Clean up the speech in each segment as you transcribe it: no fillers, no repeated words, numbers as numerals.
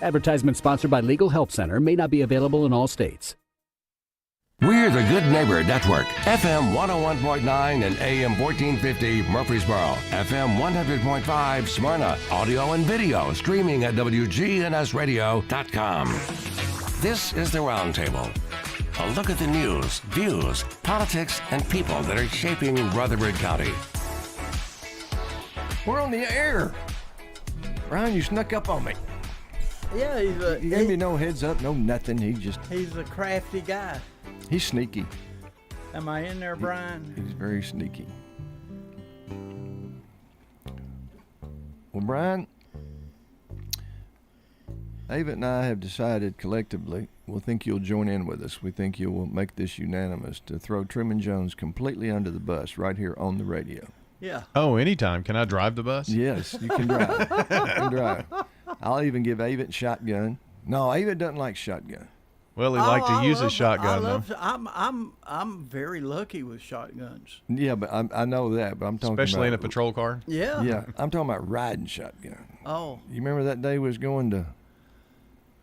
Advertisement sponsored by Legal Help Center. May not be available in all states. We're the Good Neighbor Network, FM 101.9 and AM 1450 Murfreesboro, FM 100.5 Smyrna, audio and video streaming at WGNSradio.com. This is the Roundtable. A look at the news, views, politics, and people that are shaping Rutherford County. We're on the air. Brian, you snuck up on me. Yeah, He gave me no heads up, no nothing. he's a crafty guy. He's sneaky. Am I in there, Brian? He's very sneaky. Well, Brian, Ava and I have decided collectively, we think you'll join in with us. We think you will make this unanimous to throw Truman Jones completely under the bus right here on the radio. Yeah. Oh, anytime. Can I drive the bus? Yes, you can drive. You can drive. I'll even give Ava a shotgun. No, Ava doesn't like shotgun. Well, he liked to use a shotgun, though. I'm very lucky with shotguns. Yeah, but I know that. But I'm talking Especially in a about, patrol car. Yeah. Yeah, I'm talking about riding shotgun. Oh. You remember that day we was going to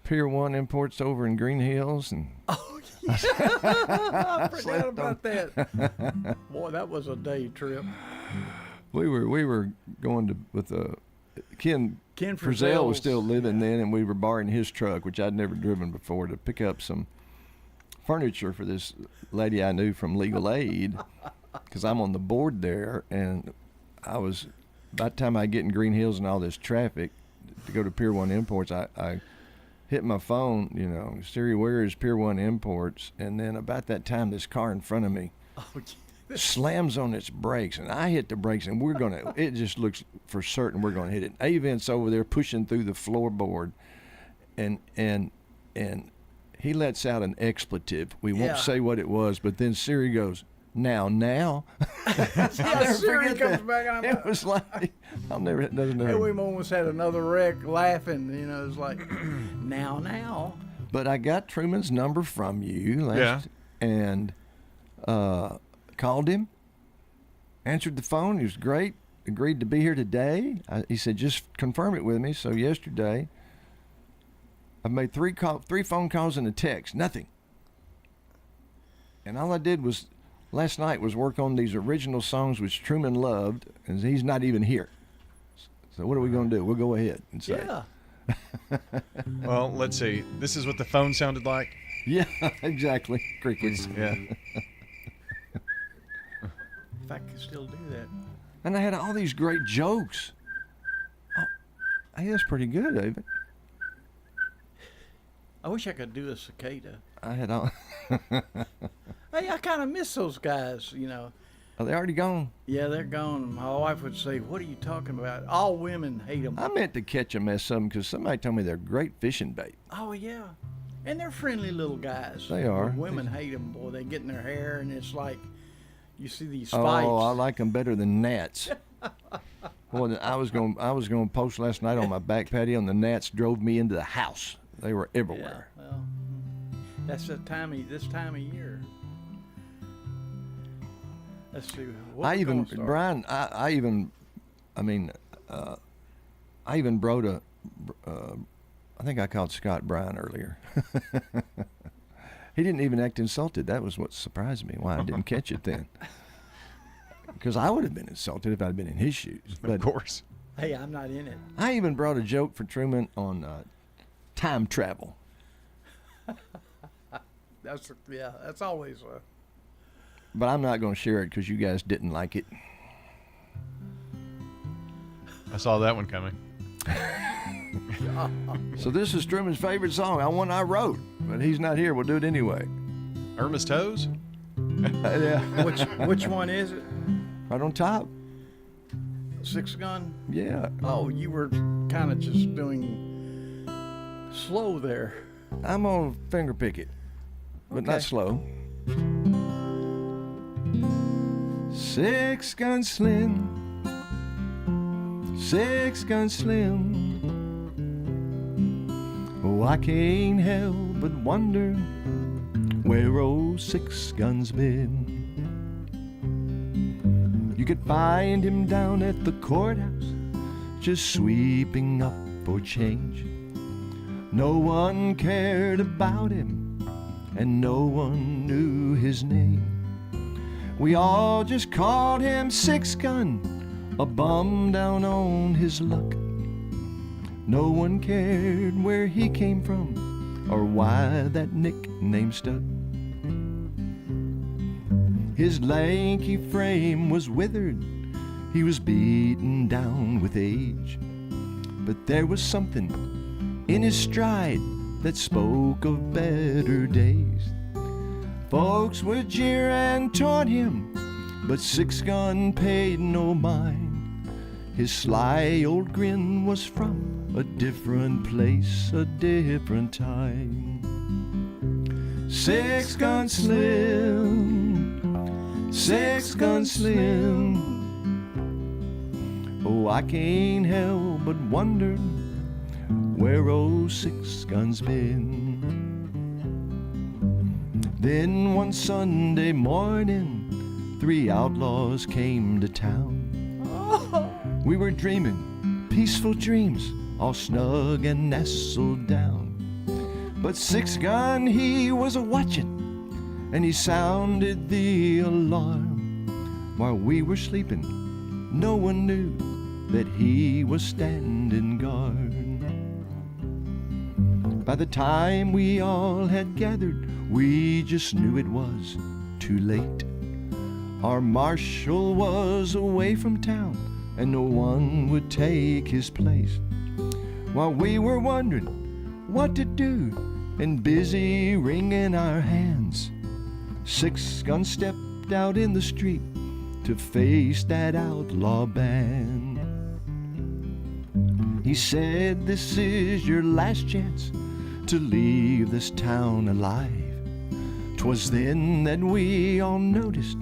Pier 1 Imports over in Green Hills? And Oh, yeah. I forgot about that. Boy, that was a day trip. we were going with Ken Frizzell was still living then, and we were borrowing his truck, which I'd never driven before, to pick up some furniture for this lady I knew from Legal Aid, because I'm on the board there, and I was, by the time I get in Green Hills and all this traffic to go to Pier 1 Imports, I hit my phone, you know, Siri, where is Pier 1 Imports? And then about that time, this car in front of me slams on its brakes, and I hit the brakes, and it just looks for certain we're gonna hit it. Avent's over there pushing through the floorboard, and he lets out an expletive. We won't say what it was, but then Siri goes, now. Siri comes back, and It was like, doesn't Hey, know. we almost had another wreck laughing, you know, it's like, now. But I got Truman's number from you and called him, answered the phone. He was great, agreed to be here today. He said, just confirm it with me. So yesterday, I've made three phone calls and a text, nothing. And all I did was, last night, was work on these original songs which Truman loved, and he's not even here. So what are we going to do? We'll go ahead and say. Yeah. Well, let's see. This is what the phone sounded like. Yeah, exactly. Crickets. Yeah. If I could still do that. And I had all these great jokes. Oh, hey, that's pretty good, David. I wish I could do a cicada. I had all. Hey, I kind of miss those guys, you know. Are they already gone? Yeah, they're gone. My wife would say, what are you talking about? All women hate them. I meant to catch a mess of them because somebody told me they're great fishing bait. Oh, yeah. And they're friendly little guys. They are. But women hate them, boy. They get in their hair, and it's like you see these fights. Oh, I like them better than gnats. Boy, I was going to post last night on my back patio, and the gnats drove me into the house. They were everywhere. Yeah, well, that's this time of year. Let's see. I even brought I think I called Scott Brian earlier. He didn't even act insulted. That was what surprised me, why I didn't catch it then. Because I would have been insulted if I'd been in his shoes. But Of course. Hey, I'm not in it. I even brought a joke for Truman on time travel. That's always But I'm not going to share it because you guys didn't like it. I saw that one coming. So this is Truman's favorite song, one I wrote, but he's not here. We'll do it anyway. Irma's Toes? Yeah, which one is it? right on top. Six Gun? Yeah. Oh, you were kind of just doing slow there. I'm on finger pick it, but not slow. 6 Gun Slim, 6 Gun Slim. Oh, I can't help but wonder where old 6 Gun's been. You could find him down at the courthouse, just sweeping up for change. No one cared about him, and no one knew his name. We all just called him Six Gun, a bum down on his luck. No one cared where he came from or why that nickname stuck. His lanky frame was withered, he was beaten down with age. But there was something in his stride that spoke of better days. Folks would jeer and taunt him, but Six Gun paid no mind. His sly old grin was from a different place, a different time. Six Gun Slim, Six Gun Slim. Oh, I can't help but wonder where old Six Gun's been. Then one Sunday morning, 3 outlaws came to town. We were dreaming peaceful dreams, all snug and nestled down. But Six Gun, he was a-watchin', and he sounded the alarm. While we were sleeping, no one knew that he was standing guard. By the time we all had gathered, we just knew it was too late. Our marshal was away from town, and no one would take his place. While we were wondering what to do and busy wringing our hands, Six Gun stepped out in the street to face that outlaw band. He said, "This is your last chance to leave this town alive." 'Twas then that we all noticed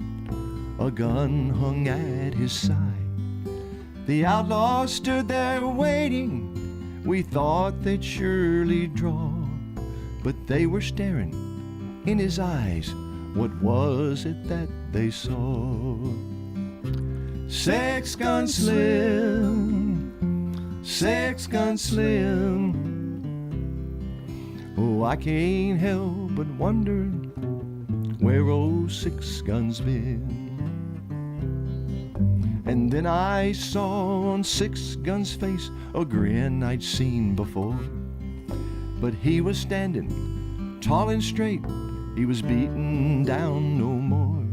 a gun hung at his side. The outlaw stood there waiting. We thought they'd surely draw, but they were staring in his eyes. What was it that they saw? Six Gun Slim, Six Gun Slim. Oh, I can't help but wonder where old Six Gun's been. And then I saw on Six Gun's face a grin I'd seen before. But he was standing tall and straight, he was beaten down no more.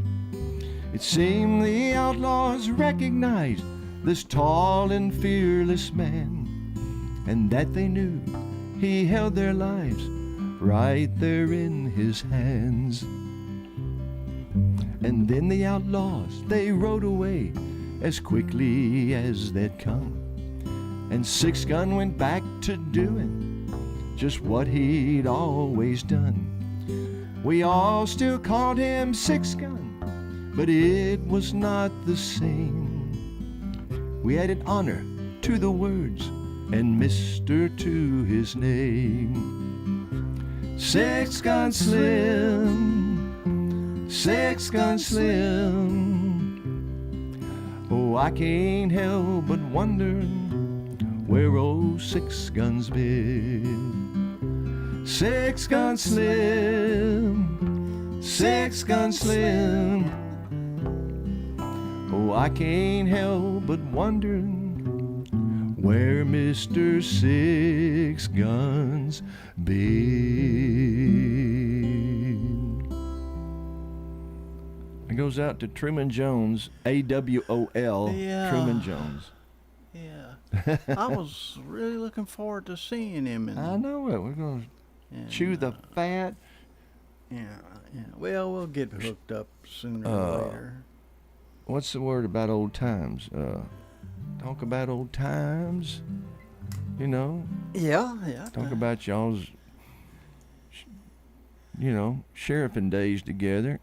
It seemed the outlaws recognized this tall and fearless man, and that they knew he held their lives right there in his hands. And then the outlaws, they rode away as quickly as they'd come, and Six Gun went back to doing just what he'd always done. We all still called him Six Gun, but it was not the same. We added honor to the words and Mister to his name. Six Gun Slim, Six Gun Slim. Oh, I can't help but wondering where old Six Gun's been. Six Gun Slim, Six Gun Slim. Oh, I can't help but wondering where Mr. Six Gun's been. It goes out to Truman Jones, AWOL, Yeah. Truman Jones. Yeah. I was really looking forward to seeing him. I know it. We're going to chew the fat. Yeah, yeah. Well, we'll get hooked up sooner or later. What's the word about old times? Talk about old times, you know? Yeah, yeah. Talk about y'all's, sheriffing days together.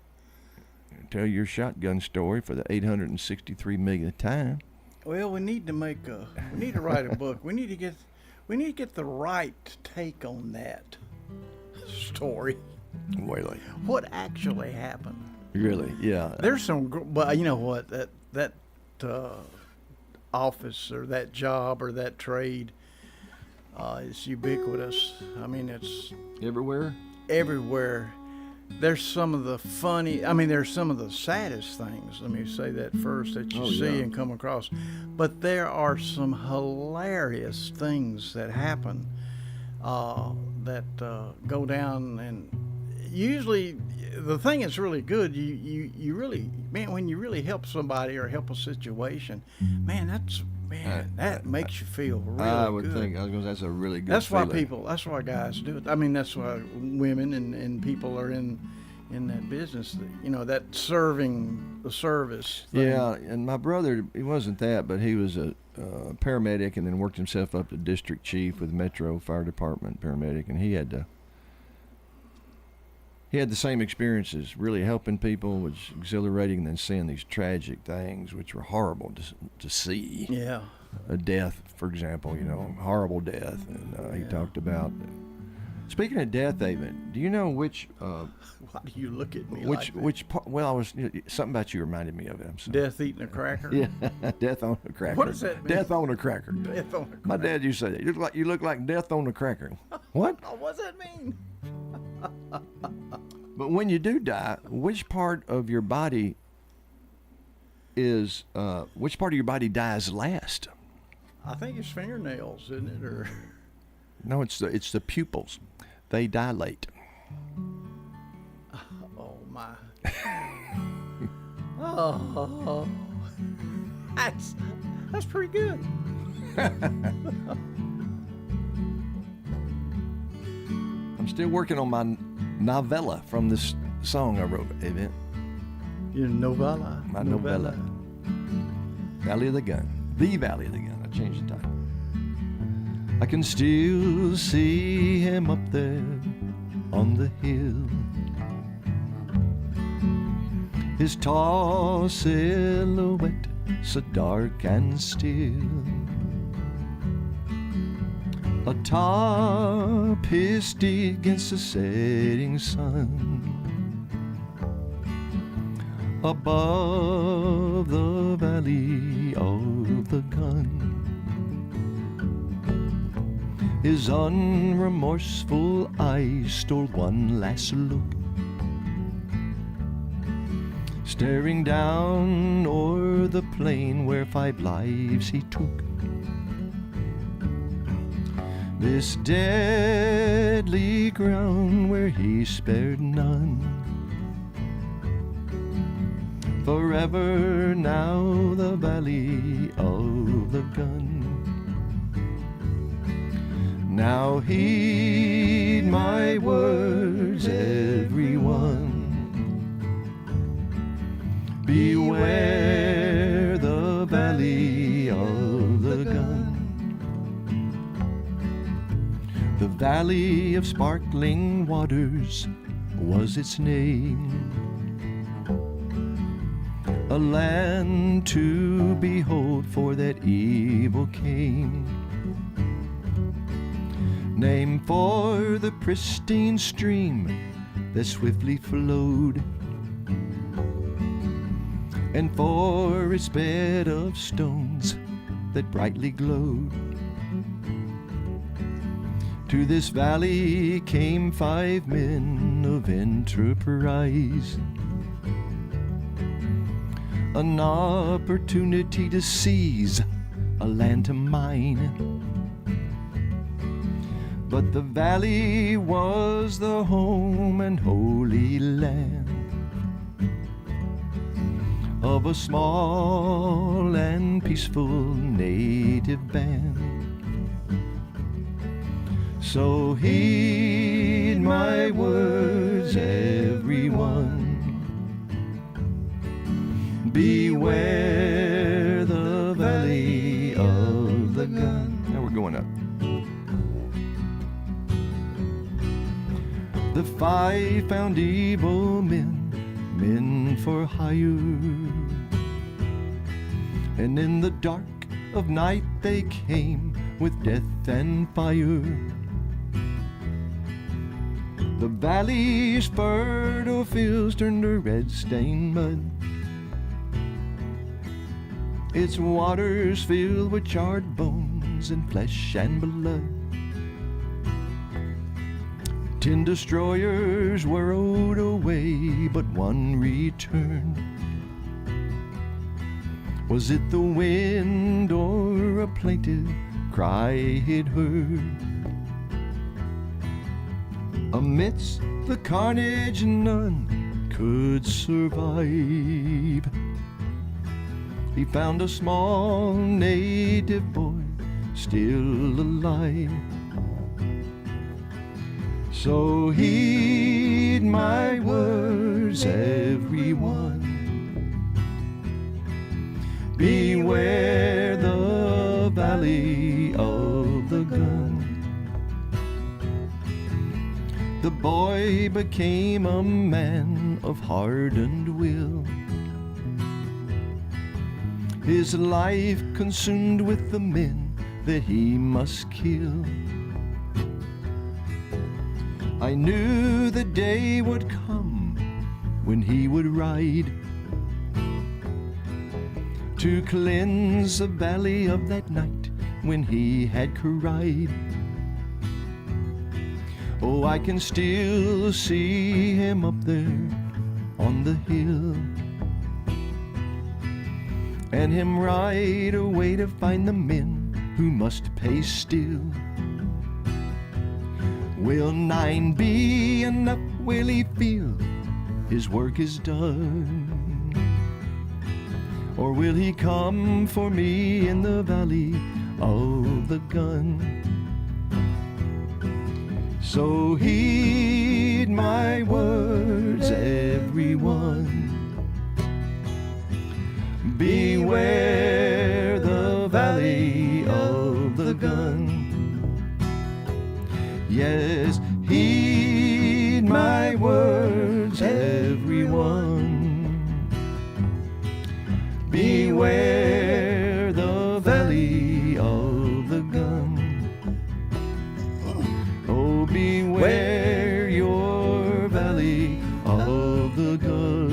Tell your shotgun story for the 863 millionth time. Well, we need to write a book. We need to get the right take on that story. Really? What actually happened? Really? Yeah. There's some, but you know what? That office or that job or that trade, It's ubiquitous. I mean, it's Everywhere? everywhere. There's some of the there's some of the saddest things, let me say that first, that you see and come across. But there are some hilarious things that happen that go down, and usually the thing that's really good, you really, man, when you really help somebody or help a situation, man, that makes you feel really good. I would think, that's a really good That's why feeling. that's why guys do it. I mean, that's why women and people are in that business, that serving the service thing. Yeah, and my brother, he wasn't that, but he was a paramedic and then worked himself up to district chief with Metro Fire Department paramedic, and he had the same experiences, really helping people, was exhilarating, and then seeing these tragic things, which were horrible to see. Yeah. A death, for example, horrible death. And he talked about, speaking of death, David, do you know which... Why do you look at me which part? Well, something about you reminded me of it. I'm sorry. Death eating a cracker? Yeah, death on a cracker. What does that mean? Death on a cracker. Death on a cracker. My dad used to say that. You look like death on a cracker. What? Oh, what's that mean? But when you do die, which part of your body dies last? I think it's fingernails, isn't it? Or No, it's the pupils. They dilate. oh my. Oh, that's pretty good. I'm still working on my novella from this song I wrote, Event. Your novella. My novella. Valley of the Gun. The Valley of the Gun. I changed the title. I can still see him up there on the hill. His tall silhouette so dark and still. Atop his steed against the setting sun. Above the valley of the gun. His unremorseful eyes stole one last look, staring down o'er the plain where 5 lives he took. This deadly ground where he spared none. Forever now the valley of the gun. Now heed my words, everyone. Beware the valley of the gun. The valley of sparkling waters was its name. A land to behold, for that evil came. Named for the pristine stream that swiftly flowed, and for its bed of stones that brightly glowed. To this valley came 5 men of enterprise, an opportunity to seize a land to mine. But the valley was the home and holy land of a small and peaceful native band. So heed my words, everyone. Beware the valley of the gun. Now we're going up. The 5 found evil men for hire, and in the dark of night they came with death and fire. The valley's fertile fields turned to red-stained mud, its waters filled with charred bones and flesh and blood. 10 destroyers were rowed away, but one returned. Was it the wind or a plaintive cry he'd heard? Amidst the carnage none could survive. He found a small native boy still alive. So heed my words, everyone. Beware the valley of the gun. The boy became a man of hardened will, his life consumed with the men that he must kill. I knew the day would come when he would ride to cleanse the valley of that night when he had cried. Oh, I can still see him up there on the hill, and him ride away to find the men who must pay still. Will 9 be enough? Will he feel his work is done? Or will he come for me in the valley of the gun? So heed my words, everyone. Beware the valley of the gun. Yes, heed my words, everyone. Beware the valley of the gun. Oh, beware your valley of the gun.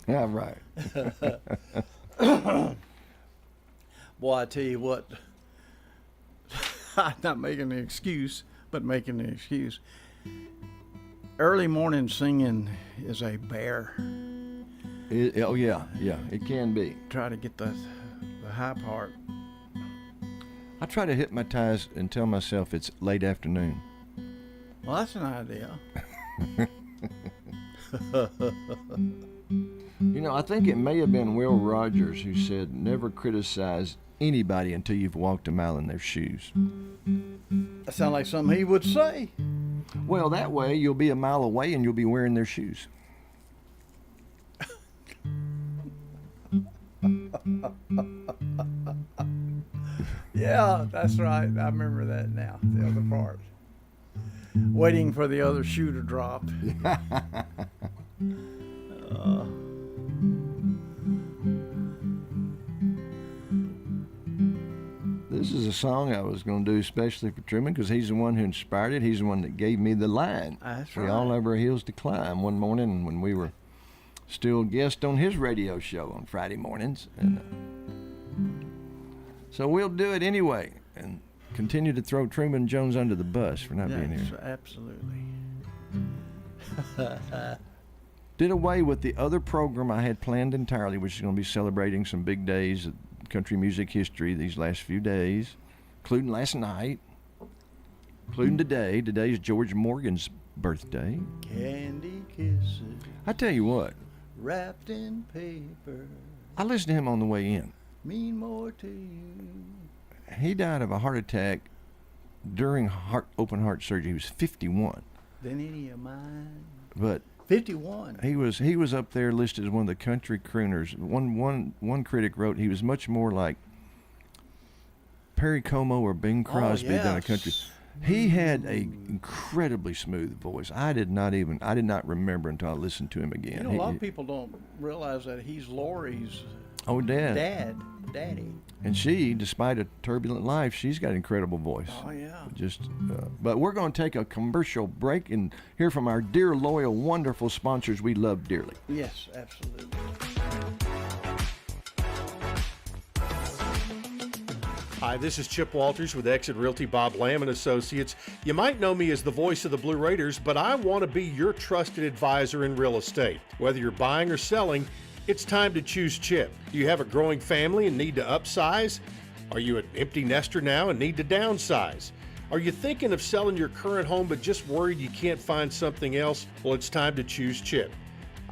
Yeah, right. Boy, I tell you what, I'm not making an excuse, but making an excuse. Early morning singing is a bear. Oh, yeah, it can be. Try to get the high part. I try to hypnotize and tell myself it's late afternoon. Well, that's an idea. You know, I think it may have been Will Rogers who said, never criticize anybody until you've walked a mile in their shoes. That sounds like something he would say. Well, that way you'll be a mile away and you'll be wearing their shoes. Yeah, that's right. I remember that now, the other part. Waiting for the other shoe to drop. This is a song I was going to do especially for Truman because he's the one who inspired it. He's the one that gave me the line. That's We right. all have our hills to climb one morning when we were still guests on his radio show on Friday mornings. And so we'll do it anyway and continue to throw Truman Jones under the bus for not being here. Absolutely. Did away with the other program I had planned entirely, which is going to be celebrating some big days of country music history these last few days, including last night, including today. Today's George Morgan's birthday. Candy kisses I tell you what, wrapped in paper I listened to him on the way in. mean more to you. He died of a heart attack during open heart surgery. He was 51. Than any of mine. But 51. he was up there listed as one of the country crooners. One critic wrote he was much more like Perry Como or Bing Crosby than a country. He had a incredibly smooth voice. I did not remember until I listened to him again. You know, a lot of people don't realize that he's Lori's daddy. And she, despite a turbulent life, she's got an incredible voice. Oh, yeah. But we're going to take a commercial break and hear from our dear, loyal, wonderful sponsors we love dearly. Yes, absolutely. Hi, this is Chip Walters with Exit Realty Bob Lamb & Associates. You might know me as the voice of the Blue Raiders, but I want to be your trusted advisor in real estate. Whether you're buying or selling, it's time to choose Chip. Do you have a growing family and need to upsize? Are you an empty nester now and need to downsize? Are you thinking of selling your current home but just worried you can't find something else? Well, it's time to choose Chip.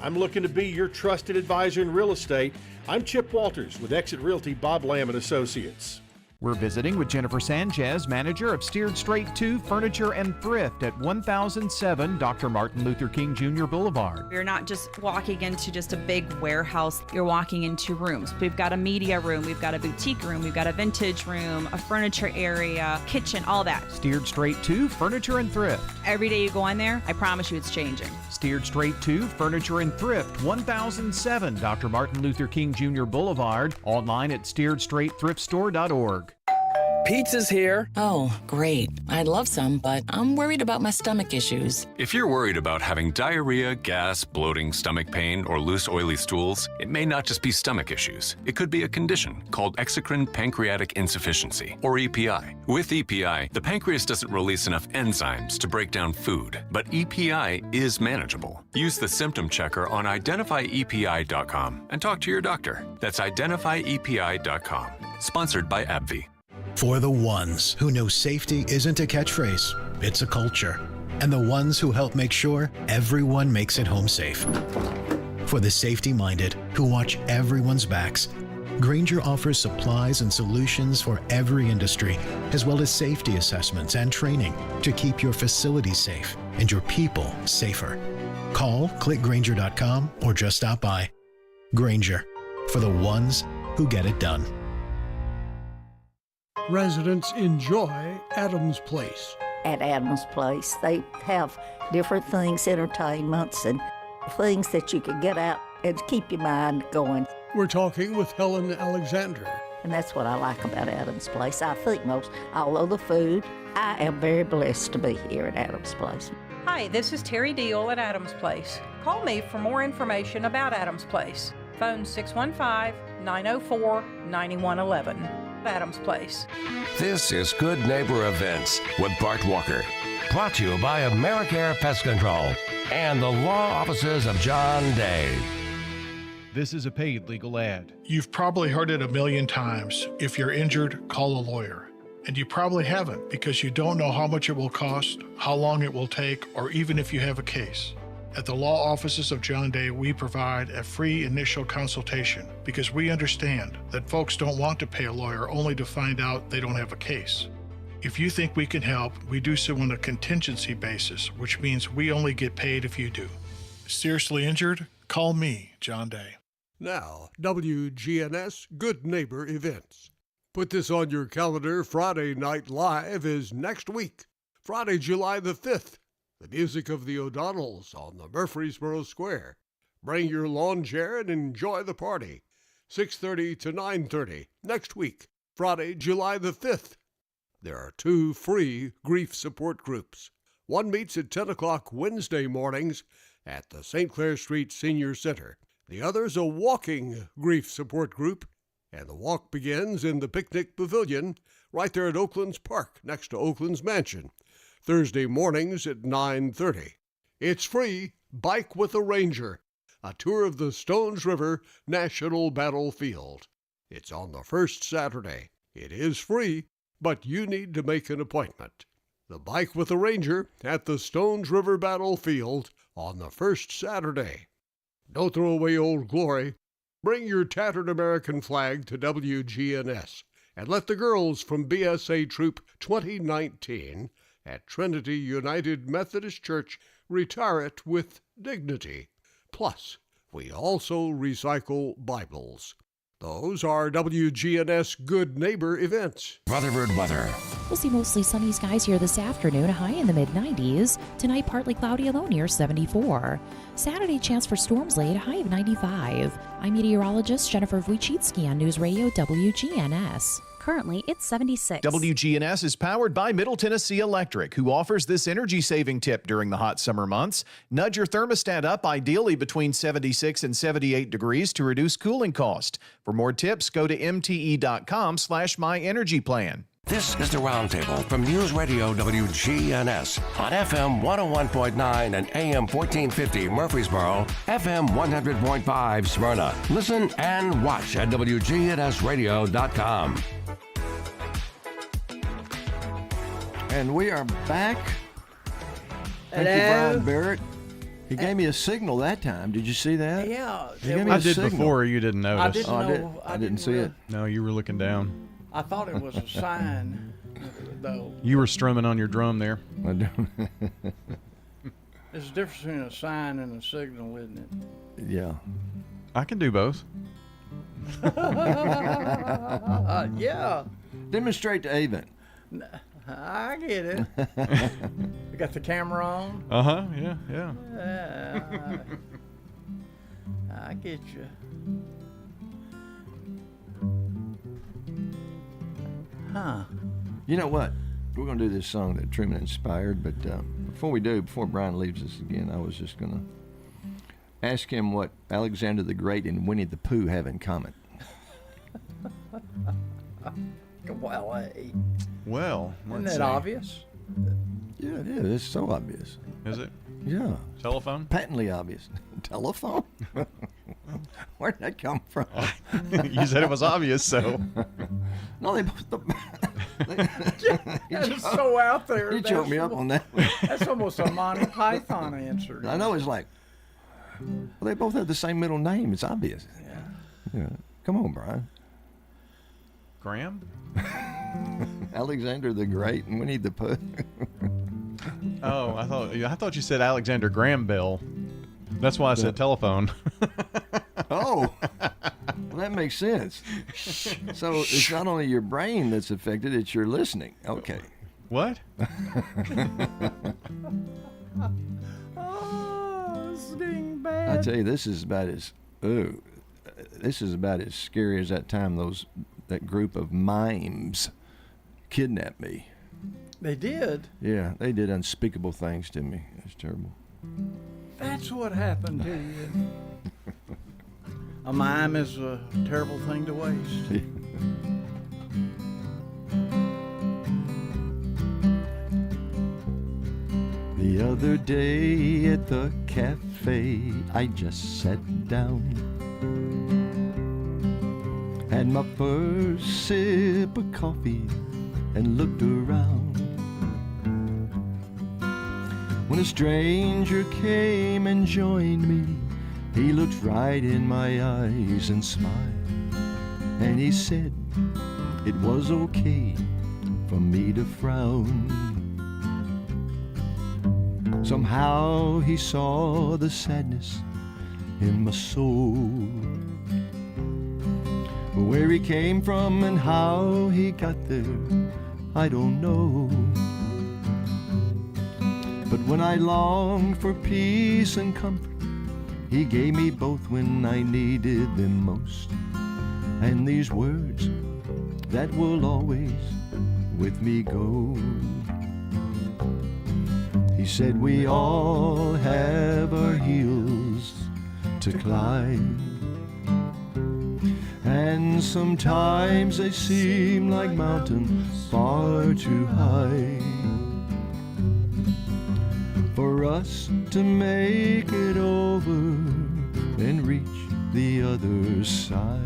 I'm looking to be your trusted advisor in real estate. I'm Chip Walters with Exit Realty Bob Lamb & Associates. We're visiting with Jennifer Sanchez, manager of Steered Straight 2 Furniture and Thrift at 1007 Dr. Martin Luther King Jr. Boulevard. You're not just walking into just a big warehouse, you're walking into rooms. We've got a media room, we've got a boutique room, we've got a vintage room, a furniture area, kitchen, all that. Steered Straight 2 Furniture and Thrift. Every day you go in there, I promise you it's changing. Steered Straight 2 Furniture and Thrift, 1007 Dr. Martin Luther King Jr. Boulevard. Online at steeredstraightthriftstore.org. Pizza's here. Oh, great. I'd love some, but I'm worried about my stomach issues. If you're worried about having diarrhea, gas, bloating, stomach pain, or loose, oily stools, it may not just be stomach issues. It could be a condition called exocrine pancreatic insufficiency, or EPI. With EPI, the pancreas doesn't release enough enzymes to break down food, but EPI is manageable. Use the symptom checker on identifyepi.com and talk to your doctor. That's identifyepi.com. Sponsored by AbbVie. For the ones who know safety isn't a catchphrase, it's a culture. And the ones who help make sure everyone makes it home safe. For the safety-minded who watch everyone's backs, Grainger offers supplies and solutions for every industry, as well as safety assessments and training to keep your facilities safe and your people safer. Call, click Grainger.com, or just stop by. Grainger, for the ones who get it done. Residents enjoy Adams Place. At Adams Place, they have different things, entertainments, and things that you can get out and keep your mind going. We're talking with Helen Alexander. And that's what I like about Adams Place. I think most, although the food, I am very blessed to be here at Adams Place. Hi, this is Terry Deal at Adams Place. Call me for more information about Adams Place. Phone 615-904-9111. Adams Place. This is Good Neighbor Events with Bart Walker. Brought to you by AmeriCare Pest Control and the law offices of John Day. This is a paid legal ad. You've probably heard it a million times. If you're injured, call a lawyer. And you probably haven't because you don't know how much it will cost, how long it will take, or even if you have a case. At the law offices of John Day, we provide a free initial consultation because we understand that folks don't want to pay a lawyer only to find out they don't have a case. If you think we can help, we do so on a contingency basis, which means we only get paid if you do. Seriously injured? Call me, John Day. Now, WGNS Good Neighbor Events. Put this on your calendar. Friday Night Live is next week, Friday, July the 5th. The music of the O'Donnells on the Murfreesboro Square. Bring your lawn chair and enjoy the party. 6:30 to 9:30 next week, Friday, July the 5th. There are 2 free grief support groups. One meets at 10 o'clock Wednesday mornings at the St. Clair Street Senior Center. The other's a walking grief support group, and the walk begins in the picnic pavilion right there at Oakland's Park next to Oakland's Mansion. Thursday mornings at 9:30. It's free. Bike with a Ranger, a tour of the Stones River National Battlefield. It's on the first Saturday. It is free, but you need to make an appointment. The Bike with a Ranger at the Stones River Battlefield on the first Saturday. Don't throw away old glory. Bring your tattered American flag to WGNS and let the girls from BSA Troop 2019 at Trinity United Methodist Church retire it with dignity. Plus, we also recycle Bibles. Those are WGNS Good Neighbor Events. Rutherford weather. We'll see mostly sunny skies here this afternoon, a high in the mid-90s. Tonight, partly cloudy, a low near 74. Saturday, chance for storms late, a high of 95. I'm meteorologist Jennifer Wojcicki on News Radio WGNS. Currently, it's 76. WGNS is powered by Middle Tennessee Electric, who offers this energy-saving tip during the hot summer months. Nudge your thermostat up, ideally between 76 and 78 degrees, to reduce cooling cost. For more tips, go to mte.com/myenergyplan. This is the Roundtable from News Radio WGNS on FM 101.9 and AM 1450 Murfreesboro, FM 100.5 Smyrna. Listen and watch at WGNSradio.com. And we are back. Thank Hello. you, Brian Barrett. He gave me a signal that time. Did you see that? Yeah. He gave me I a did signal. before. You didn't notice. I didn't see it. No, you were looking down. I thought it was a sign, though. You were strumming on your drum there. I don't. There's a difference between a sign and a signal, isn't it? Yeah. I can do both. Yeah. Demonstrate to Avon. I get it. You got the camera on? Uh-huh, yeah. I get you. Huh. You know what? We're going to do this song that Truman inspired, but before Brian leaves us again, I was just going to ask him what Alexander the Great and Winnie the Pooh have in common. Well, let's isn't that see. obvious? Yeah, it is. It's so obvious. Is it? Yeah. Telephone? Patently obvious. Telephone? Where did that come from? You said it was obvious, so. No, they both. That's so out there. You choked me up on that. That's almost a Monty Python answer. I know. It's like, well, they both have the same middle name. It's obvious. Yeah. Come on, Brian. Graham? Alexander the Great and Winnie the Pooh. Oh, I thought you said Alexander Graham Bell. That's why I said telephone. Oh, well, that makes sense. So it's not only your brain that's affected; it's your listening. Okay. What? Oh, this is getting bad. I tell you, this is about as scary as that time that group of mimes kidnapped me. They did? Yeah, they did unspeakable things to me. It's terrible. That's what happened to you. A mime is a terrible thing to waste. The other day at the cafe, I just sat down, had my first sip of coffee and looked around, when a stranger came and joined me. He looked right in my eyes and smiled, and he said it was okay for me to frown. Somehow he saw the sadness in my soul. Where he came from and how he got there, I don't know. But when I longed for peace and comfort, he gave me both when I needed them most. And these words that will always with me go. He said we all have our hills to climb, and sometimes they seem like mountains far too high for us to make it over and reach the other side.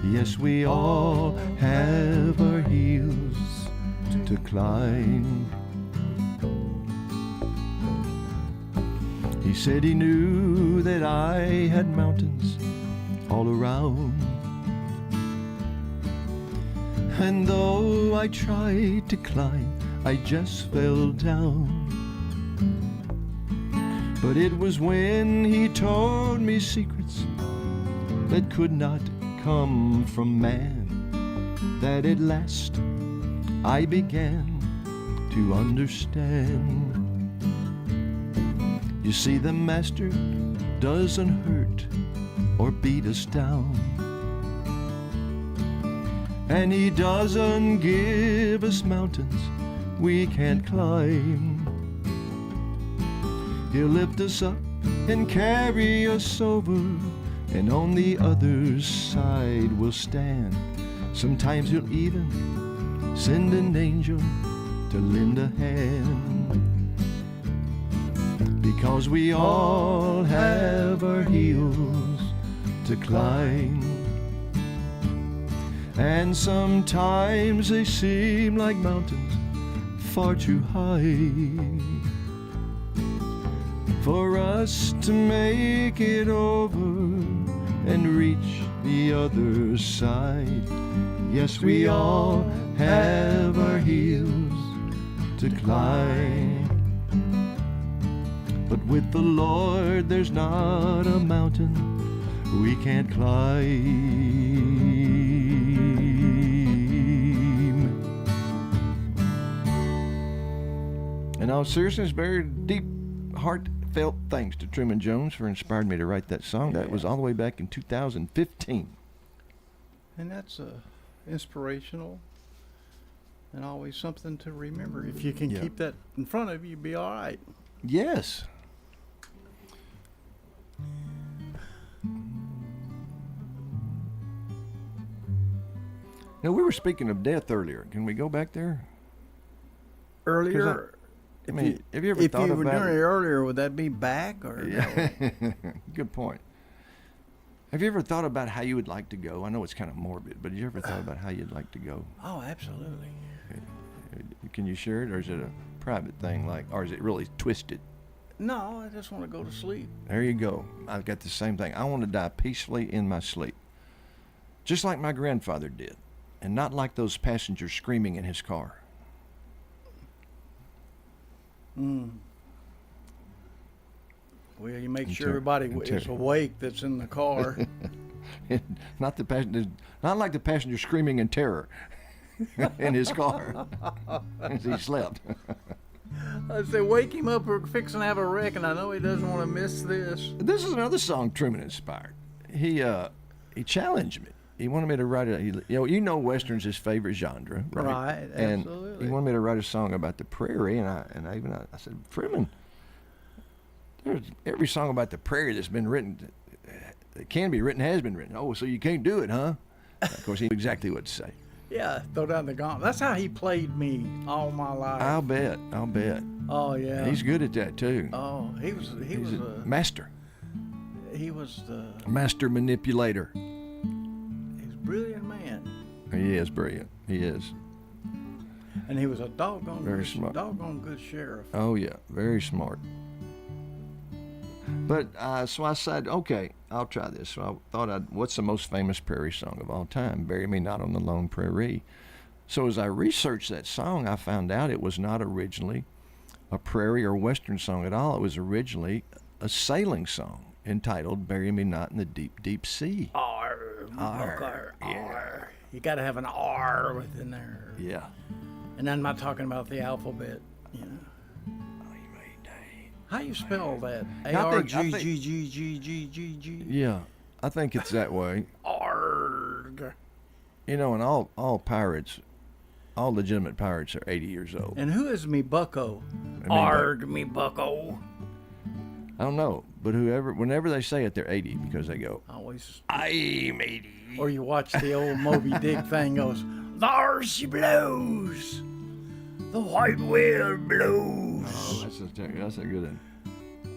Yes, we all have our hills to climb. He said he knew that I had mountains all around, and though I tried to climb, I just fell down. But it was when he told me secrets that could not come from man that at last I began to understand. You see, the master doesn't hurt or beat us down. And he doesn't give us mountains we can't climb. He'll lift us up and carry us over, and on the other side we'll stand. Sometimes he'll even send an angel to lend a hand. Because we all have our heels to climb, and sometimes they seem like mountains far too high for us to make it over and reach the other side. Yes, we all have our heels to climb, but with the Lord there's not a mountain we can't climb. In all seriousness, very deep, heartfelt thanks to Truman Jones for inspiring me to write that song. That was all the way back in 2015. And that's inspirational and always something to remember. If you can keep that in front of you, you'll be all right. Yes. Now, we were speaking of death earlier. Can we go back there? Earlier? Have you ever thought about If you were doing it earlier, would that be back? Or yeah. Good point. Have you ever thought about how you would like to go? I know it's kind of morbid, but have you ever thought about how you'd like to go? Oh, absolutely. Can you share it, or is it a private thing, or is it really twisted? No, I just want to go to sleep. There you go. I've got the same thing. I want to die peacefully in my sleep, just like my grandfather did, and not like those passengers screaming in his car. Well, you make sure everybody is awake that's in the car. Not like the passenger screaming in terror in his car as he slept. I say, wake him up. We're fixing to have a wreck, and I know he doesn't want to miss this. This is another song Truman inspired. He challenged me. He wanted me to write it. You know, Western's his favorite genre, right? Right, and absolutely. he wanted me to write a song about the prairie, and I said, Truman, there's every song about the prairie that's been written, that can be written, has been written. Oh, so you can't do it, huh? Of course, he knew exactly what to say. Yeah, throw down the gauntlet. That's how he played me all my life. I'll bet. Oh yeah. He's good at that too. Oh, he was a master. He was the master manipulator. He's a brilliant man. He is brilliant. He is. And he was a doggone good sheriff. Oh yeah, very smart. But so I said, okay, I'll try this. So I thought, what's the most famous prairie song of all time? Bury Me Not on the Lone Prairie. So as I researched that song, I found out it was not originally a prairie or Western song at all. It was originally a sailing song entitled Bury Me Not in the Deep, Deep Sea. R. Yeah. You got to have an R within there. Yeah. And I'm not talking about the alphabet, you know. How you spell that? A-R-G-G-G-G-G-G-G. Yeah, I think it's that way. Arg. You know, and all pirates, all legitimate pirates are 80 years old. And who is me bucko? Arg, me bucko. I don't know, but whenever they say it, they're 80 because they go, always, I'm 80. Or you watch the old Moby Dick thing goes, there she blows. The white whale blows. Oh, that's a good one.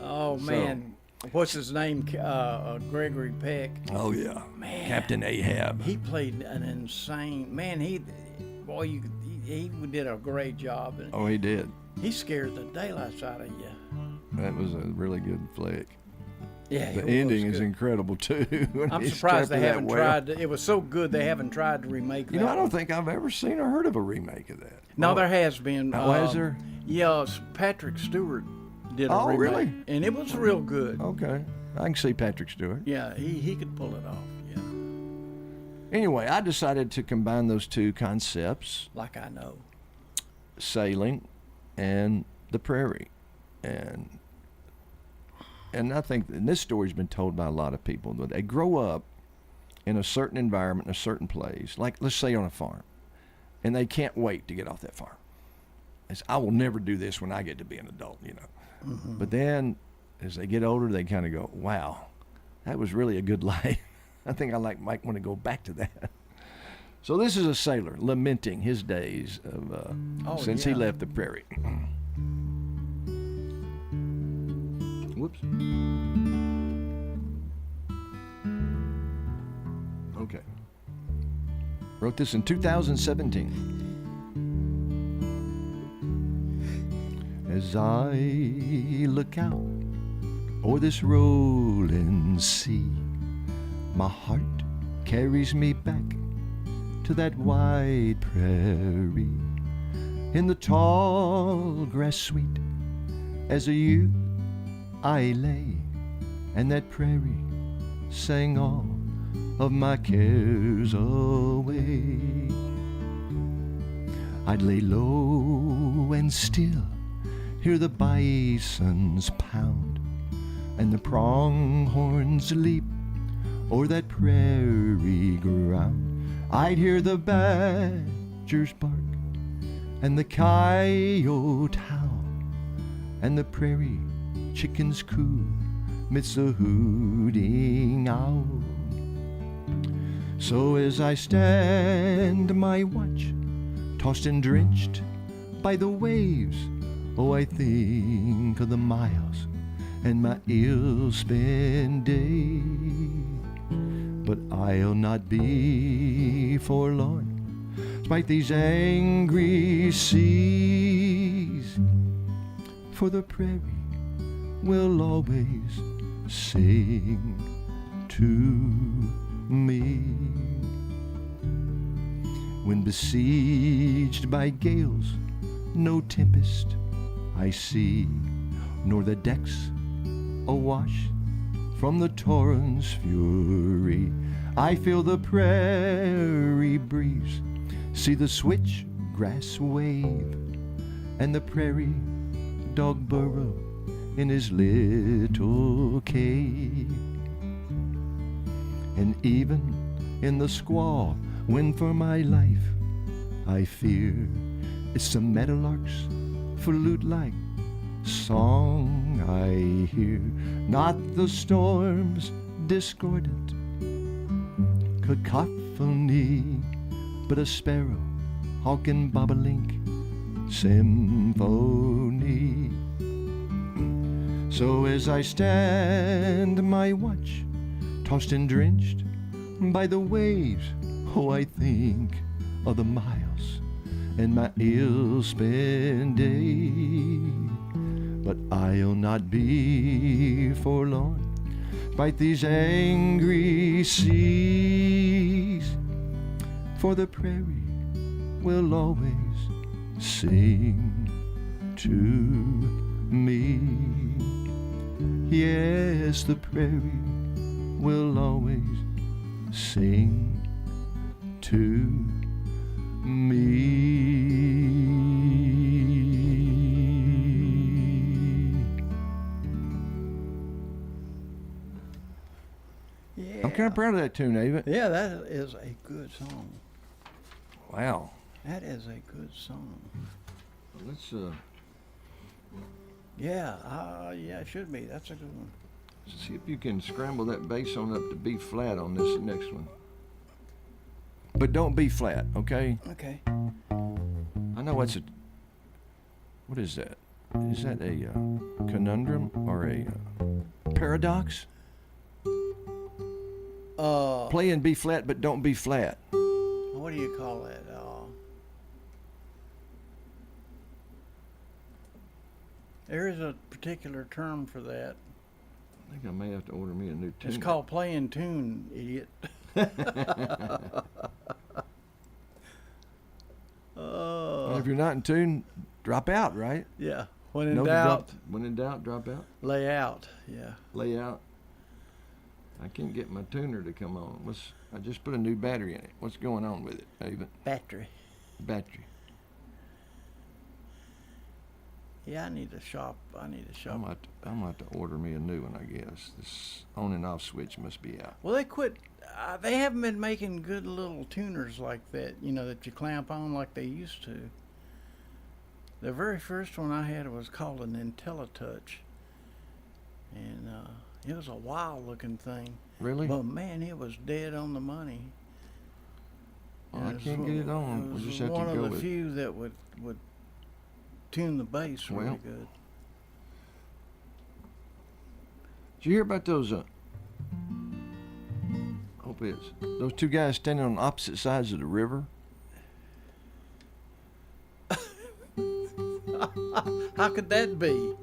Oh, man. What's his name? Gregory Peck. Oh, yeah. Man. Captain Ahab. He played an insane... Man, he did a great job. Oh, he did. He scared the daylights out of you. That was a really good flick. Yeah, the ending is incredible, too. I'm surprised they haven't tried to... It was so good they haven't tried to remake that. You know, I don't think I've ever seen or heard of a remake of that. No, there has been. Oh, has there? Yeah, Patrick Stewart did a remake. Oh, really? And it was real good. Okay. I can see Patrick Stewart. Yeah, he could pull it off, yeah. Anyway, I decided to combine those two concepts. Like I know. Sailing and the prairie. And I think this story's been told by a lot of people. They grow up in a certain environment, in a certain place, like let's say on a farm, and they can't wait to get off that farm. I will never do this when I get to be an adult, you know. Mm-hmm. But then as they get older, they kind of go, wow, that was really a good life. I think I might want to go back to that. So this is a sailor lamenting his days of since he left the prairie. Whoops. Okay. Wrote this in 2017. As I look out o'er this rolling sea, my heart carries me back to that wide prairie, in the tall grass sweet as a youth I lay, and that prairie sang all of my cares away. I'd lay low and still, hear the bisons pound, and the pronghorns leap o'er that prairie ground. I'd hear the badgers bark, and the coyote howl, and the prairie chickens coo midst the hooting owl. So as I stand my watch, tossed and drenched by the waves, oh, I think of the miles and my ill-spent day. But I'll not be forlorn, despite these angry seas, for the prairie will always sing to me. When besieged by gales, no tempest I see, nor the decks awash from the torrent's fury. I feel the prairie breeze, see the switchgrass wave, and the prairie dog burrow in his little cave. And even in the squall, when for my life I fear, it's the meadowlark's flute-like song I hear, not the storm's discordant cacophony, but a sparrow, hawk and bobolink symphony. So as I stand my watch, tossed and drenched by the waves, oh, I think of the miles and my ill-spent day. But I'll not be forlorn, fight these angry seas, for the prairie will always sing to me. Yes, the prairie will always sing to me. Yeah. I'm kind of proud of that tune, Ava. Yeah, that is a good song. Wow. That is a good song. Let's yeah, it should be. That's a good one. see if you can scramble that bass on up to B flat on this next one. But don't B flat, okay? Okay. I know what is that? Is that a conundrum or a paradox? Play in B flat, but don't B flat. What do you call that? There is a particular term for that. I think I may have to order me a new tune. It's called playing tune, idiot. Well, if you're not in tune, drop out, right? Yeah. When in doubt. When in doubt, drop out. Lay out. Yeah. Lay out. I can't get my tuner to come on. I just put a new battery in it. What's going on with it, Ava? Battery. Yeah, I need to shop. I'm going to order me a new one, I guess. This on and off switch must be out. Well, they quit. They haven't been making good little tuners like that, that you clamp on like they used to. The very first one I had was called an IntelliTouch. And it was a wild-looking thing. Really? But, man, it was dead on the money. Well, I can't get it on. We'll just have to go with it. One of the few that would tune the bass really good. Did you hear about those? Hope it's those two guys standing on opposite sides of the river. How could that be?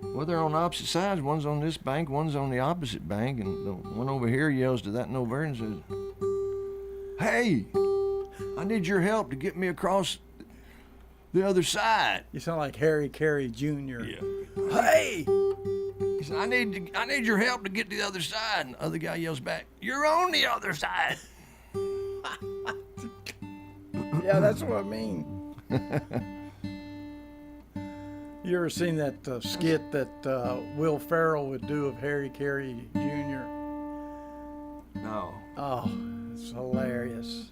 Well, they're on opposite sides. One's on this bank, one's on the opposite bank, and the one over here yells to that one over there and says, "Hey, I need your help to get me across the other side." You sound like Harry Carey Jr. Yeah. Hey! He said, I need your help to get to the other side. And the other guy yells back, "You're on the other side." Yeah, that's what I mean. You ever seen that skit that Will Ferrell would do of Harry Carey Jr.? No. Oh, it's hilarious.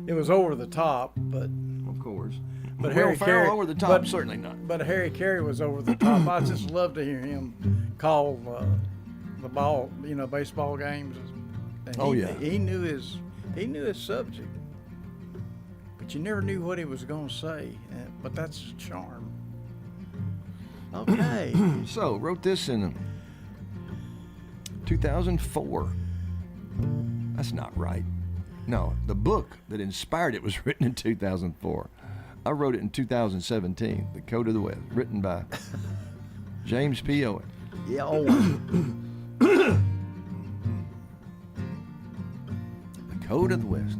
It was over the top, but of course. But Will Harry Ferrell Carey, over the top, certainly not. But Harry Carey was over the top. I just love to hear him call the ball, baseball games. And he knew his subject, but you never knew what he was going to say. But that's his charm. Okay. So, wrote this in 2004. That's not right. No, the book that inspired it was written in 2004. I wrote it in 2017, The Code of the West, written by James P. Owen. Yeah, Owen. The Code of the West.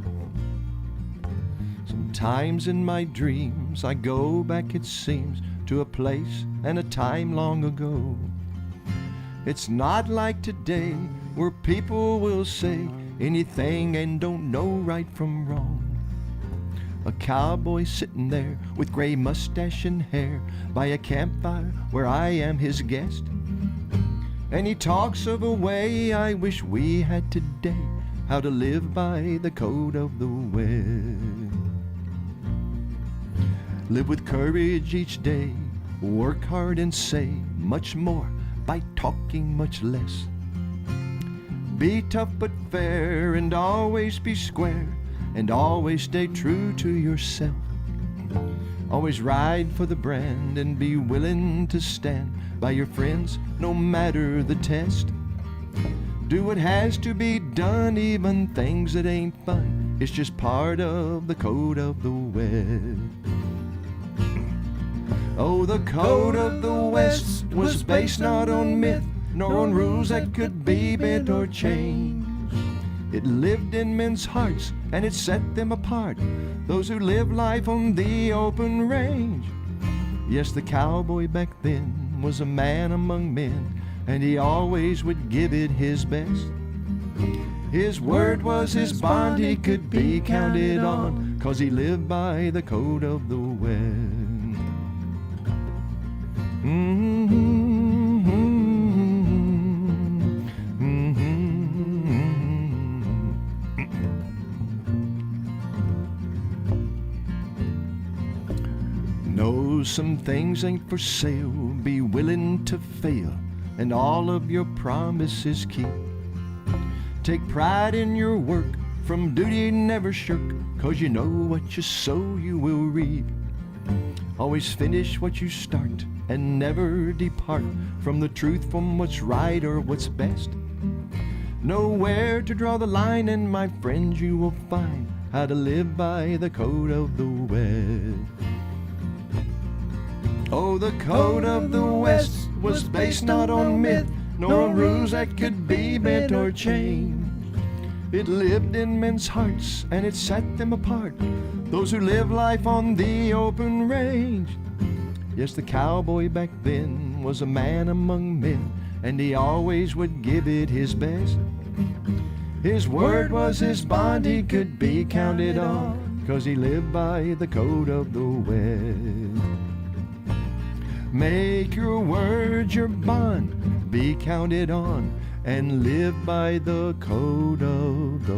Sometimes in my dreams I go back, it seems, to a place and a time long ago. It's not like today, where people will say anything and don't know right from wrong. A cowboy sitting there with gray mustache and hair by a campfire where I am his guest. And he talks of a way I wish we had today, how to live by the code of the West. Live with courage each day, work hard and say much more by talking much less. Be tough but fair and always be square and always stay true to yourself. Always ride for the brand and be willing to stand by your friends no matter the test. Do what has to be done, even things that ain't fun. It's just part of the code of the West. Oh, the code of the West was based not on myth, nor on rules that could be bent or changed. It lived in men's hearts, and it set them apart, those who live life on the open range. Yes, the cowboy back then was a man among men, and he always would give it his best. His word was his bond, he could be counted on, 'cause he lived by the code of the West. Know some things ain't for sale, be willing to fail, and all of your promises keep. Take pride in your work, from duty never shirk, 'cause you know what you sow you will reap. Always finish what you start and never depart from the truth, from what's right or what's best. Know where to draw the line, and my friends, you will find how to live by the code of the West. Oh, the code of the West was based not on myth, nor on rules that could be bent or changed. It lived in men's hearts, and it set them apart, those who live life on the open range. Yes, the cowboy back then was a man among men, and he always would give it his best. His word was his bond, he could be counted on, 'cause he lived by the code of the West. Make your word your bond, be counted on, and live by the code of the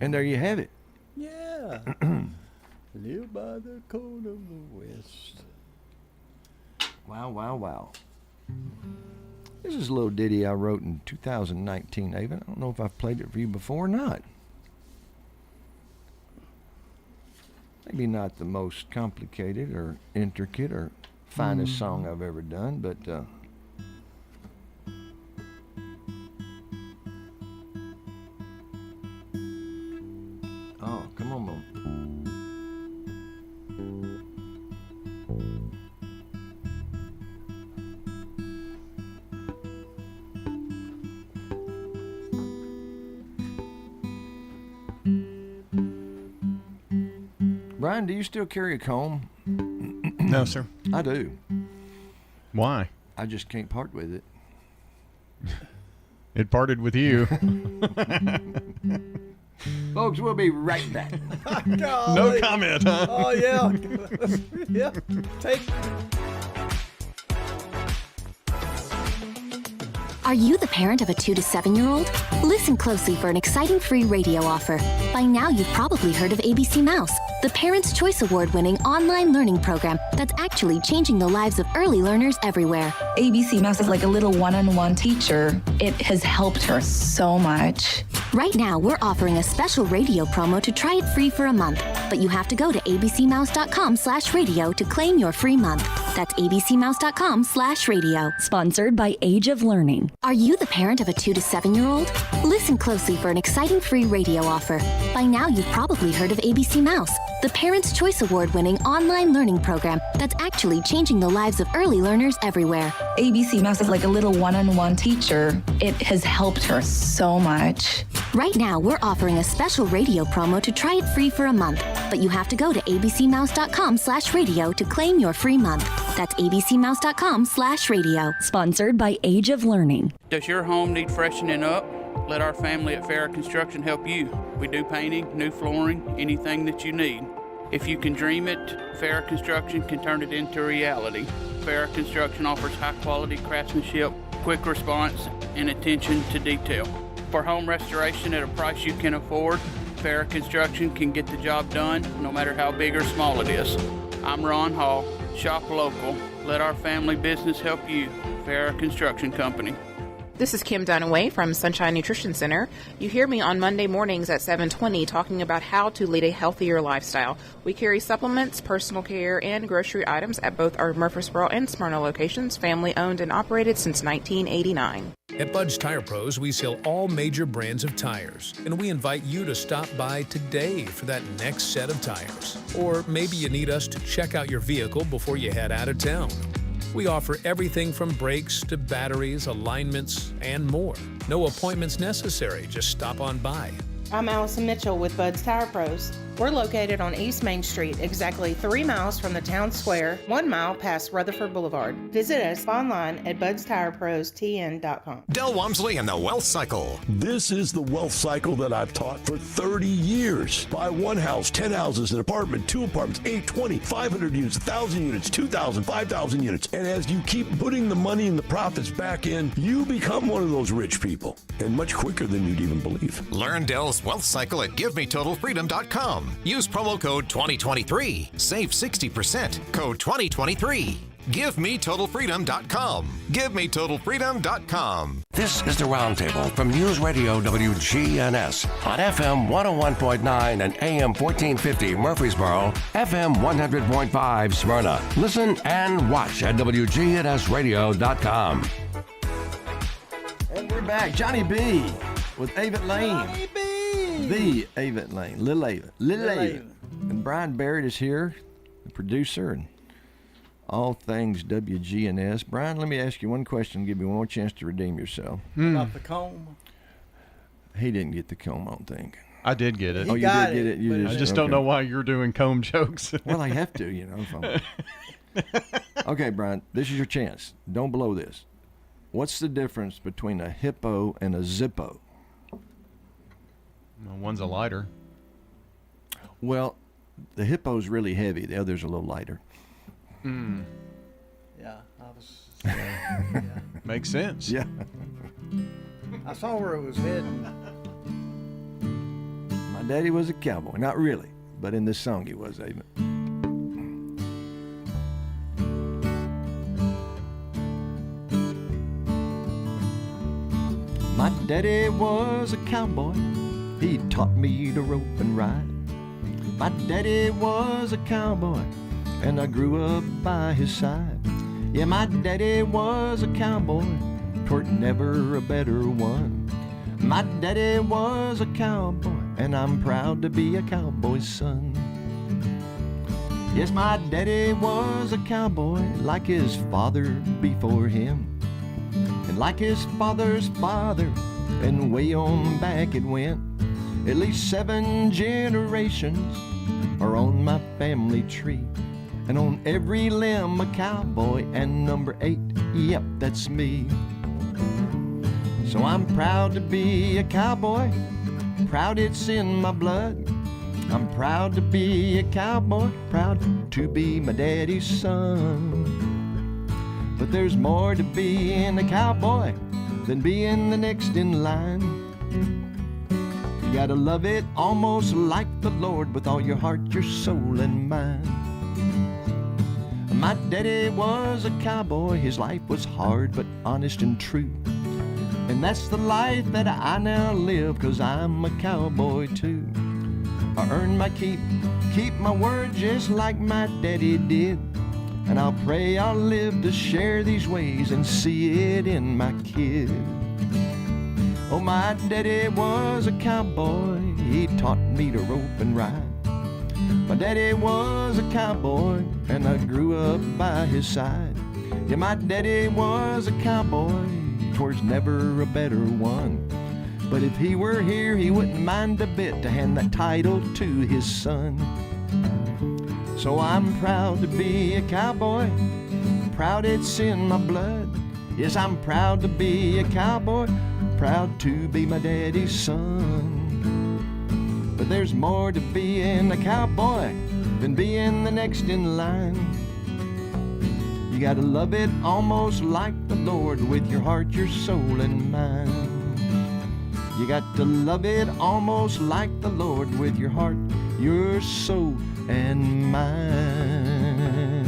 And there you have it. Yeah. Live by the code of the West. Wow, wow, wow. This is a little ditty I wrote in 2019, Ava. I don't know if I've played it for you before or not. Maybe not the most complicated or intricate or finest song I've ever done, but oh, come on, Mom. Brian, do you still carry a comb? No, sir. I do. Why? I just can't part with it. It parted with you. Folks, we'll be right back. No comment, huh? Oh, yeah. Yeah. Take. Are you the parent of a 2 to 7-year-old? Listen closely for an exciting free radio offer. By now, you've probably heard of ABC Mouse, the Parents' Choice Award-winning online learning program that's actually changing the lives of early learners everywhere. ABC Mouse is like a little one-on-one teacher. It has helped her so much. Right now, we're offering a special radio promo to try it free for a month, but you have to go to abcmouse.com/radio to claim your free month. That's abcmouse.com/radio. Sponsored by Age of Learning. Are you the parent of a 2 to 7-year-old? Listen closely for an exciting free radio offer. By now, you've probably heard of ABC Mouse, the Parents' Choice Award-winning online learning program that's actually changing the lives of early learners everywhere. ABC Mouse is like a little one-on-one teacher. It has helped her so much. Right now, we're offering a special radio promo to try it free for a month, but you have to go to abcmouse.com/radio to claim your free month. That's abcmouse.com/radio. Sponsored by Age of Learning. Does your home need freshening up? Let our family at Farrah Construction help you. We do painting, new flooring, anything that you need. If you can dream it, Farrah Construction can turn it into reality. Farrah Construction offers high-quality craftsmanship, quick response, and attention to detail. For home restoration at a price you can afford, Farrah Construction can get the job done no matter how big or small it is. I'm Ron Hall. Shop local. Let our family business help you. Farrah Construction Company. This is Kim Dunaway from Sunshine Nutrition Center. You hear me on Monday mornings at 7:20 talking about how to lead a healthier lifestyle. We carry supplements, personal care, and grocery items at both our Murfreesboro and Smyrna locations, family owned and operated since 1989. At Bud's Tire Pros, we sell all major brands of tires, and we invite you to stop by today for that next set of tires. Or maybe you need us to check out your vehicle before you head out of town. We offer everything from brakes to batteries, alignments, and more. No appointments necessary, just stop on by. I'm Allison Mitchell with Bud's Tire Pros. We're located on East Main Street, exactly 3 miles from the town square, 1 mile past Rutherford Boulevard. Visit us online at budstirepros.tn.com. Del Walmsley and the Wealth Cycle. This is the wealth cycle that I've taught for 30 years. Buy one house, 10 houses, an apartment, 2 apartments, 8, 20, 500 units, 1,000 units, 2,000, 5,000 units. And as you keep putting the money and the profits back in, you become one of those rich people. And much quicker than you'd even believe. Learn Del's Wealth Cycle at GiveMeTotalFreedom.com. Use promo code 2023. Save 60%. Code 2023. GiveMeTotalFreedom.com. GiveMeTotalFreedom.com. This is the Roundtable from News Radio WGNS on FM 101.9 and AM 1450 Murfreesboro, FM 100.5 Smyrna. Listen and watch at WGNSradio.com. And we're back. Johnny B. with Avett Lane. Johnny B. The Avett Lane. Lil Ava. And Brian Barrett is here, the producer and all things WGNS. Brian, let me ask you one question, give you one more chance to redeem yourself. About the comb? He didn't get the comb, I don't think. I did get it. You did get it. I just don't know why you're doing comb jokes. Well, I have to, you know. Okay, Brian, this is your chance. Don't blow this. What's the difference between a hippo and a Zippo? Well, one's a lighter. Well, the hippo's really heavy. The other's a little lighter. Yeah, I was. Yeah. Makes sense. Yeah. I saw where it was heading. My daddy was a cowboy. Not really, but in this song he was, even. My daddy was a cowboy. He taught me to rope and ride. My daddy was a cowboy, and I grew up by his side. Yeah, my daddy was a cowboy, 'twere never a better one. My daddy was a cowboy, and I'm proud to be a cowboy's son. Yes, my daddy was a cowboy, like his father before him, and like his father's father, and way on back it went. At least 7 generations are on my family tree, and on every limb a cowboy, and number 8, yep, that's me. So I'm proud to be a cowboy, proud it's in my blood. I'm proud to be a cowboy, proud to be my daddy's son. But there's more to being a cowboy than being the next in line. You gotta love it almost like the Lord with all your heart, your soul, and mind. My daddy was a cowboy, his life was hard but honest and true. And that's the life that I now live, 'cause I'm a cowboy too. I earn my keep my word just like my daddy did. And I'll pray I'll live to share these ways and see it in my kid. Oh, my daddy was a cowboy, he taught me to rope and ride. My daddy was a cowboy, and I grew up by his side. Yeah, my daddy was a cowboy, 'twas never a better one. But if he were here, he wouldn't mind a bit to hand that title to his son. So I'm proud to be a cowboy, proud it's in my blood. Yes, I'm proud to be a cowboy, proud to be my daddy's son. But there's more to being a cowboy than being the next in line. You gotta love it almost like the Lord with your heart, your soul, and mind. You got to love it almost like the Lord with your heart, your soul, and mind.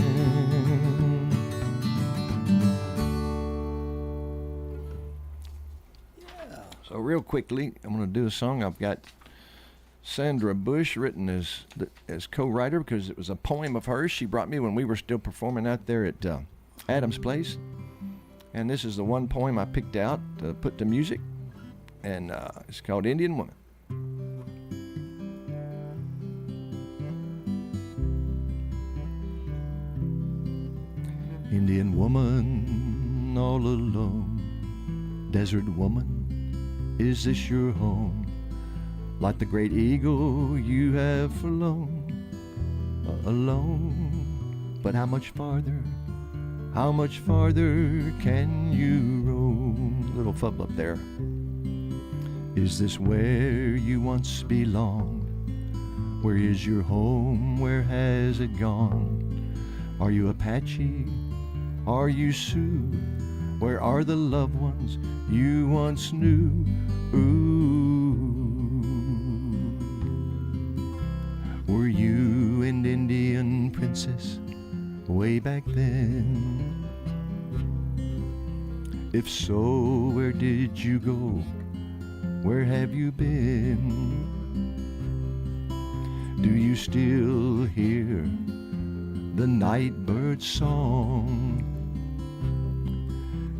So real quickly, I'm going to do a song. I've got Sandra Bush written as co-writer because it was a poem of hers she brought me when we were still performing out there at Adams Place. And this is the one poem I picked out to put to music, and it's called Indian Woman. Indian woman all alone, desert woman, is this your home? Like the great eagle you have flown alone. But how much farther can you roam? Little fub up there. Is this where you once belonged? Where is your home? Where has it gone? Are you Apache? Are you Sioux? Where are the loved ones you once knew? Ooh. Were you an Indian princess way back then? If so, where did you go? Where have you been? Do you still hear the nightbird's song?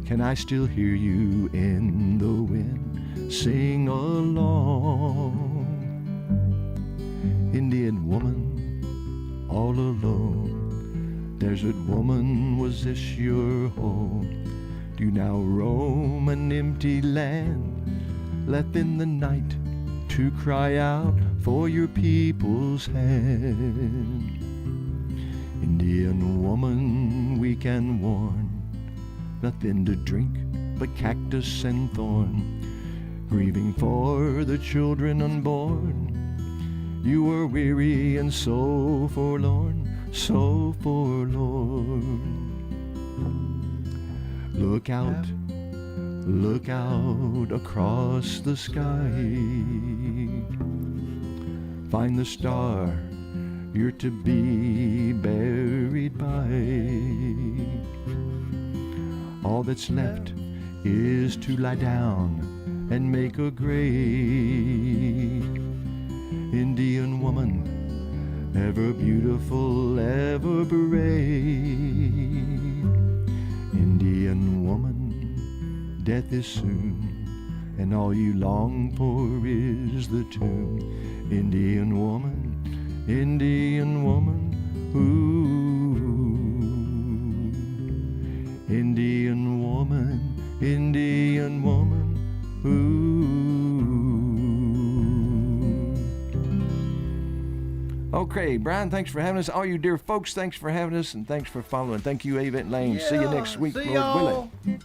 Can I still hear you in the wind sing along? Indian woman, all alone, desert woman, was this your home? Do you now roam an empty land, left in the night to cry out for your people's hand? Indian woman, weak and worn, nothing to drink but cactus and thorn, grieving for the children unborn. You were weary and so forlorn, so forlorn. Look out across the sky. find the star you're to be buried by. All that's left is to lie down and make a grave. Indian woman, ever beautiful, ever brave. Indian woman, death is soon, and all you long for is the tomb. Indian woman, ooh. Indian woman, ooh. Okay, Brian, thanks for having us. All you dear folks, thanks for having us, and thanks for following. Thank you, Avent Lane. See you next week, See Lord willing. y'all.